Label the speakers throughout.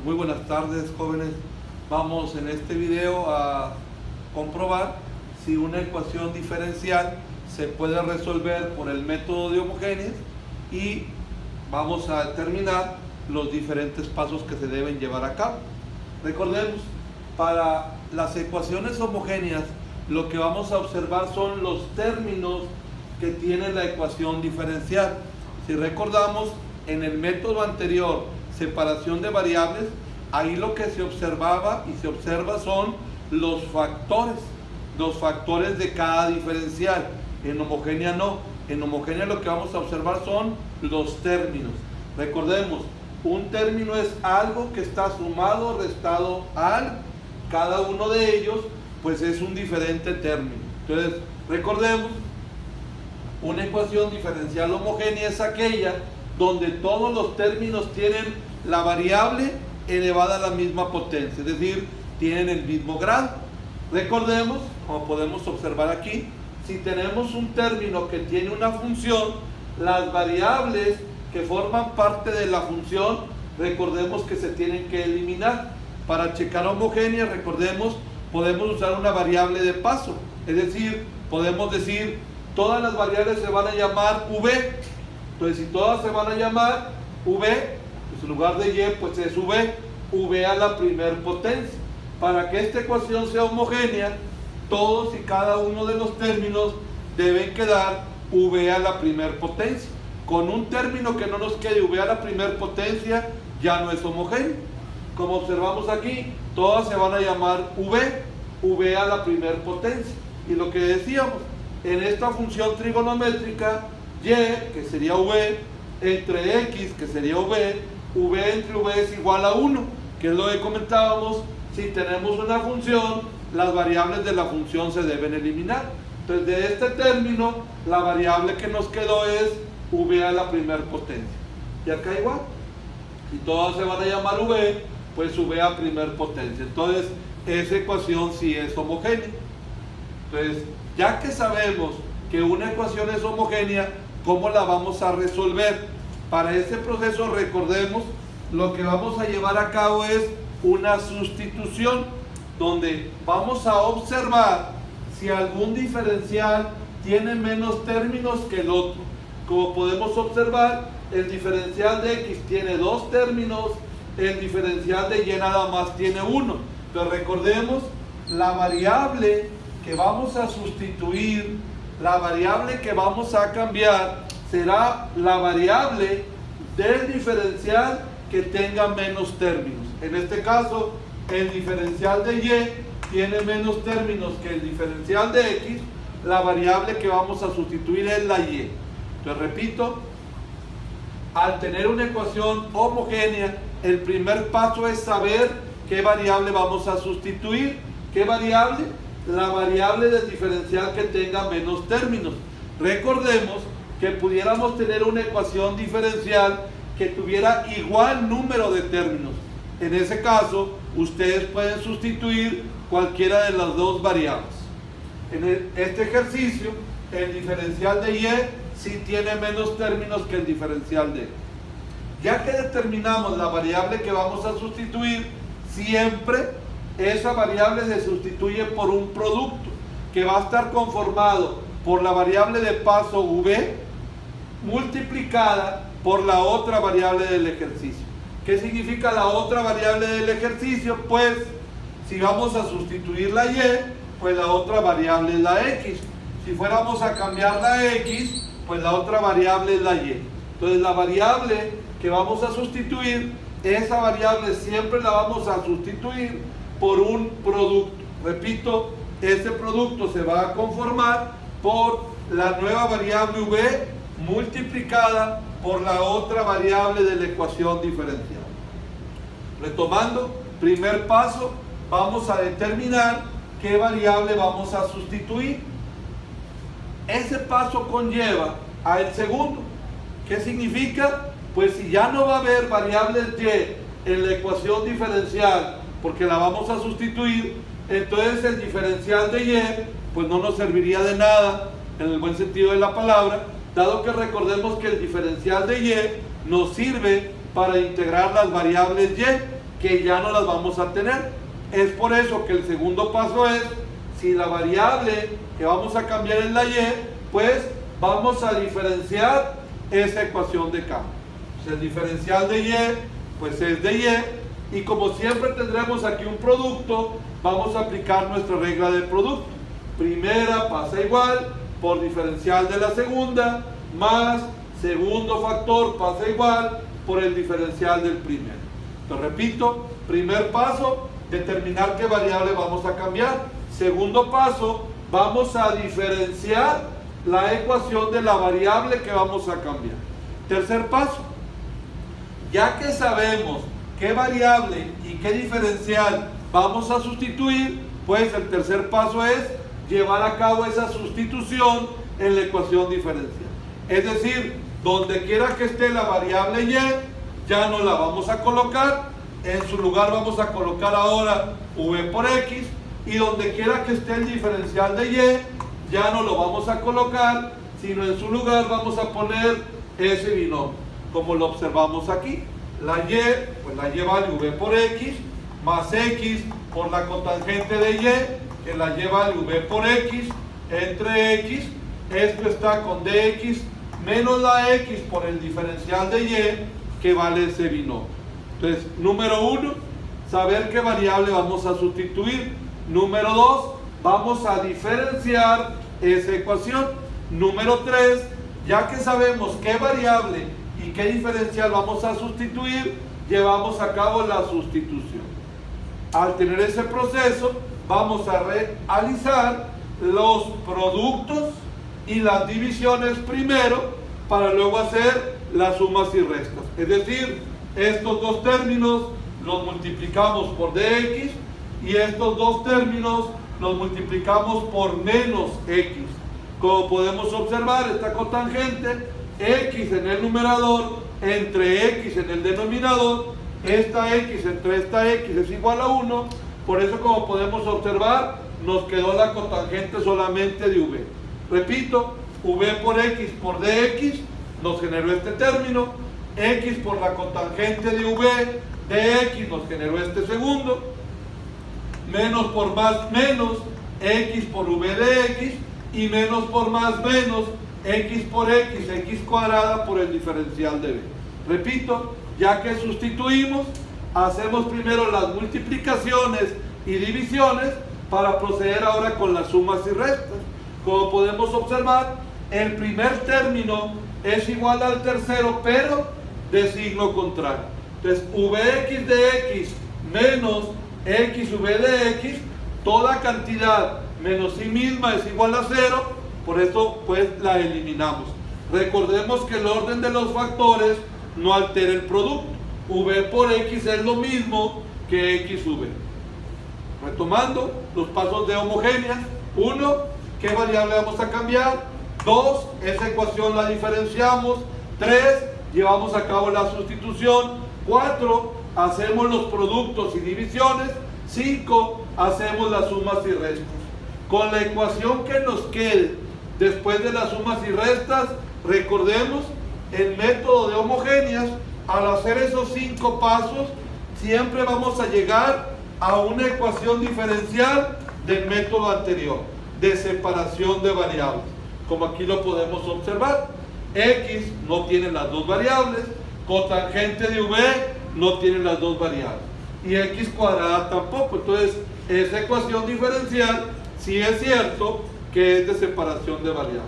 Speaker 1: Muy buenas tardes, jóvenes. Vamos en este video a comprobar si una ecuación diferencial se puede resolver por el método de homogéneas y vamos a determinar los diferentes pasos que se deben llevar a cabo. Recordemos, para las ecuaciones homogéneas lo que vamos a observar son los términos que tiene la ecuación diferencial. Si recordamos, en el método anterior, separación de variables, ahí lo que se observaba y se observa son los factores de cada diferencial. En homogénea no, en homogénea lo que vamos a observar son los términos. Recordemos, un término es algo que está sumado o restado a algo. Cada uno de ellos pues es un diferente término. Entonces, recordemos, una ecuación diferencial homogénea es aquella donde todos los términos tienen la variable elevada a la misma potencia, es decir, tienen el mismo grado. Recordemos, como podemos observar aquí, si tenemos un término que tiene una función, las variables que forman parte de la función, recordemos que se tienen que eliminar. Para checar homogénea, recordemos, podemos usar una variable de paso, es decir, podemos decir, todas las variables se van a llamar v. Entonces, si todas se van a llamar v, pues en lugar de y, pues es v a la primer potencia. Para que esta ecuación sea homogénea, todos y cada uno de los términos deben quedar v a la primer potencia. Con un término que no nos quede v a la primer potencia, ya no es homogéneo. Como observamos aquí, todas se van a llamar v a la primer potencia. Y lo que decíamos, en esta función trigonométrica, y, que sería v, entre x, que sería v entre v es igual a 1, que es lo que comentábamos. Si tenemos una función, las variables de la función se deben eliminar. Entonces, de este término, la variable que nos quedó es v a la primer potencia. Y acá igual, si todas se van a llamar v, pues v a primer potencia. Entonces, esa ecuación sí es homogénea. Entonces, ya que sabemos que una ecuación es homogénea, ¿cómo la vamos a resolver? Para ese proceso, recordemos, lo que vamos a llevar a cabo es una sustitución, donde vamos a observar si algún diferencial tiene menos términos que el otro. Como podemos observar, el diferencial de x tiene 2 términos, el diferencial de y nada más tiene 1. Pero recordemos, la variable que vamos a sustituir, la variable que vamos a cambiar, será la variable del diferencial que tenga menos términos. En este caso, el diferencial de y tiene menos términos que el diferencial de x. La variable que vamos a sustituir es la y. Entonces, repito, al tener una ecuación homogénea, el primer paso es saber qué variable vamos a sustituir. ¿Qué variable? La variable del diferencial que tenga menos términos. Recordemos que pudiéramos tener una ecuación diferencial que tuviera igual número de términos. En ese caso, ustedes pueden sustituir cualquiera de las dos variables. En este ejercicio, el diferencial de y sí tiene menos términos que el diferencial de x. Ya que determinamos la variable que vamos a sustituir, siempre esa variable se sustituye por un producto que va a estar conformado por la variable de paso v multiplicada por la otra variable del ejercicio. ¿Qué significa la otra variable del ejercicio? Pues si vamos a sustituir la y, pues la otra variable es la x. Si fuéramos a cambiar la x, pues la otra variable es la y. Entonces, la variable que vamos a sustituir, esa variable siempre la vamos a sustituir por un producto. Repito, ese producto se va a conformar por la nueva variable v multiplicada por la otra variable de la ecuación diferencial. Retomando, primer paso, vamos a determinar qué variable vamos a sustituir. Ese paso conlleva al segundo. ¿Qué significa? Pues si ya no va a haber variables y en la ecuación diferencial, porque la vamos a sustituir, entonces el diferencial de y pues no nos serviría de nada en el buen sentido de la palabra, dado que recordemos que el diferencial de y nos sirve para integrar las variables y. que ya no las vamos a tener. Es por eso que el segundo paso es, si la variable que vamos a cambiar es la y, pues vamos a diferenciar esa ecuación de cambio. El diferencial de y, pues es de y como siempre tendremos aquí un producto, vamos a aplicar nuestra regla del producto. Primera pasa igual por diferencial de la segunda, más segundo factor pasa igual por el diferencial del primero. Entonces repito, primer paso, determinar qué variable vamos a cambiar. Segundo paso, vamos a diferenciar la ecuación de la variable que vamos a cambiar. Tercer paso, ya que sabemos qué variable y qué diferencial vamos a sustituir, pues el tercer paso es llevar a cabo esa sustitución en la ecuación diferencial. Es decir, donde quiera que esté la variable y, ya no la vamos a colocar, en su lugar vamos a colocar ahora v por x, y donde quiera que esté el diferencial de y, ya no lo vamos a colocar, sino en su lugar vamos a poner ese binomio, como lo observamos aquí. La y, pues la y vale v por x, más x por la cotangente de y, que la y vale v por x, entre x, esto está con dx, menos la x por el diferencial de y, que vale ese binomio. Entonces, número 1, saber qué variable vamos a sustituir. Número 2, vamos a diferenciar esa ecuación. Número 3, ya que sabemos qué variable y qué diferencial vamos a sustituir, llevamos a cabo la sustitución. Al tener ese proceso, vamos a realizar los productos y las divisiones primero, para luego hacer las sumas y restas. Es decir, estos dos términos los multiplicamos por dx, y estos dos términos los multiplicamos por menos x. Como podemos observar, esta cotangente, x en el numerador entre x en el denominador, esta x entre esta x es igual a 1, por eso, como podemos observar, nos quedó la cotangente solamente de v. Repito, v por x por dx nos generó este término, x por la cotangente de v dx nos generó este segundo, menos por más menos, x por v de x, y menos por más menos, x por x, x cuadrada por el diferencial de v. Repito, ya que sustituimos, hacemos primero las multiplicaciones y divisiones para proceder ahora con las sumas y restas. Como podemos observar, el primer término es igual al tercero, pero de signo contrario. Entonces, vx de x menos xv de x, toda cantidad menos sí misma es igual a 0, por eso pues la eliminamos. Recordemos que el orden de los factores no altera el producto. V por x es lo mismo que xv. Retomando los pasos de homogéneas: 1, ¿qué variable vamos a cambiar? 2, esa ecuación la diferenciamos. 3, llevamos a cabo la sustitución. 4, hacemos los productos y divisiones. 5, hacemos las sumas y restas. Con la ecuación que nos quede después de las sumas y restas, recordemos el método de homogéneas. Al hacer esos 5 pasos, siempre vamos a llegar a una ecuación diferencial del método anterior, de separación de variables. Como aquí lo podemos observar, x no tiene las dos variables, cotangente de v no tiene las dos variables, y x cuadrada tampoco. Entonces, esa ecuación diferencial sí es cierto que es de separación de variables.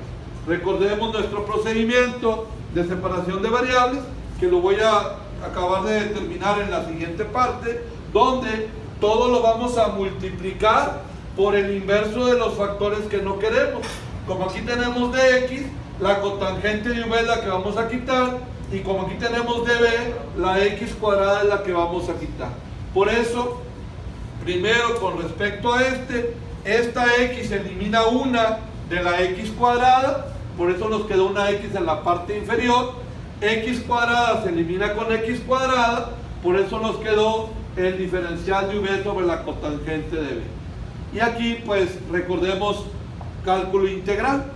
Speaker 1: Recordemos nuestro procedimiento de separación de variables, que lo voy a acabar de determinar en la siguiente parte, donde todo lo vamos a multiplicar por el inverso de los factores que no queremos. Como aquí tenemos dx, la cotangente de v es la que vamos a quitar, y como aquí tenemos dv, la x cuadrada es la que vamos a quitar. Por eso, primero con respecto a esta x elimina una de la x cuadrada, por eso nos quedó una x en la parte inferior. X cuadrada se elimina con x cuadrada, por eso nos quedó el diferencial de v sobre la cotangente de v. Y aquí pues recordemos cálculo integral.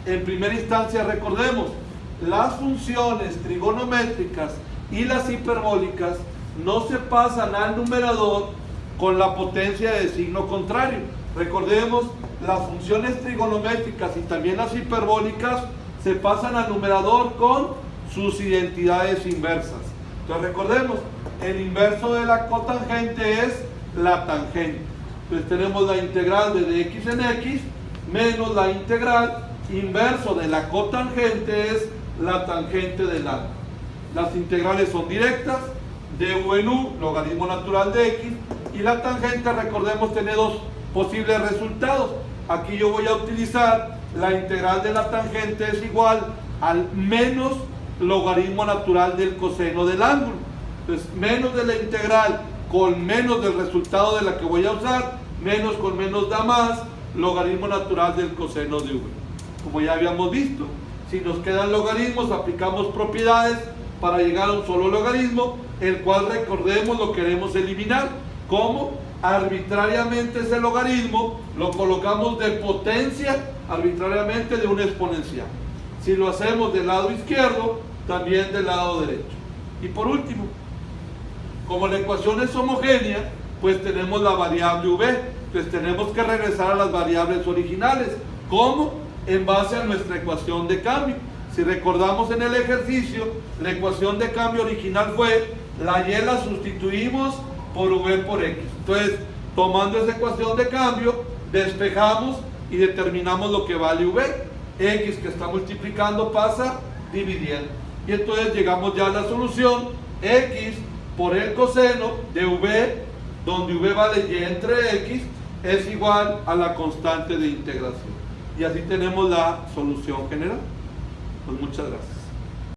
Speaker 1: En primera instancia recordemos, las funciones trigonométricas y las hiperbólicas no se pasan al numerador con la potencia de signo contrario. Recordemos, las funciones trigonométricas y también las hiperbólicas se pasan al numerador con sus identidades inversas. Entonces recordemos, el inverso de la cotangente es la tangente. Entonces tenemos la integral de x en x menos la integral inverso de la cotangente es la tangente del ángulo. Las integrales son directas, du en u, logaritmo natural de x, y la tangente, recordemos, tiene dos posibles resultados. Aquí yo voy a utilizar la integral de la tangente es igual al menos logaritmo natural del coseno del ángulo. Entonces, menos de la integral con menos del resultado de la que voy a usar, menos con menos da más, logaritmo natural del coseno de v. Como ya habíamos visto, si nos quedan logaritmos, aplicamos propiedades para llegar a un solo logaritmo, el cual, recordemos, lo queremos eliminar. ¿Cómo? Arbitrariamente ese logaritmo lo colocamos de potencia arbitrariamente de una exponencial. Si lo hacemos del lado izquierdo, también del lado derecho. Y por último, como la ecuación es homogénea, pues tenemos la variable v. Entonces tenemos que regresar a las variables originales. ¿Cómo? En base a nuestra ecuación de cambio. Si recordamos en el ejercicio, la ecuación de cambio original fue la y la sustituimos por v por x. Entonces, tomando esa ecuación de cambio, despejamos y determinamos lo que vale v. X que está multiplicando pasa dividiendo. Y entonces llegamos ya a la solución, x por el coseno de v, donde v vale y entre x, es igual a la constante de integración. Y así tenemos la solución general. Pues muchas gracias.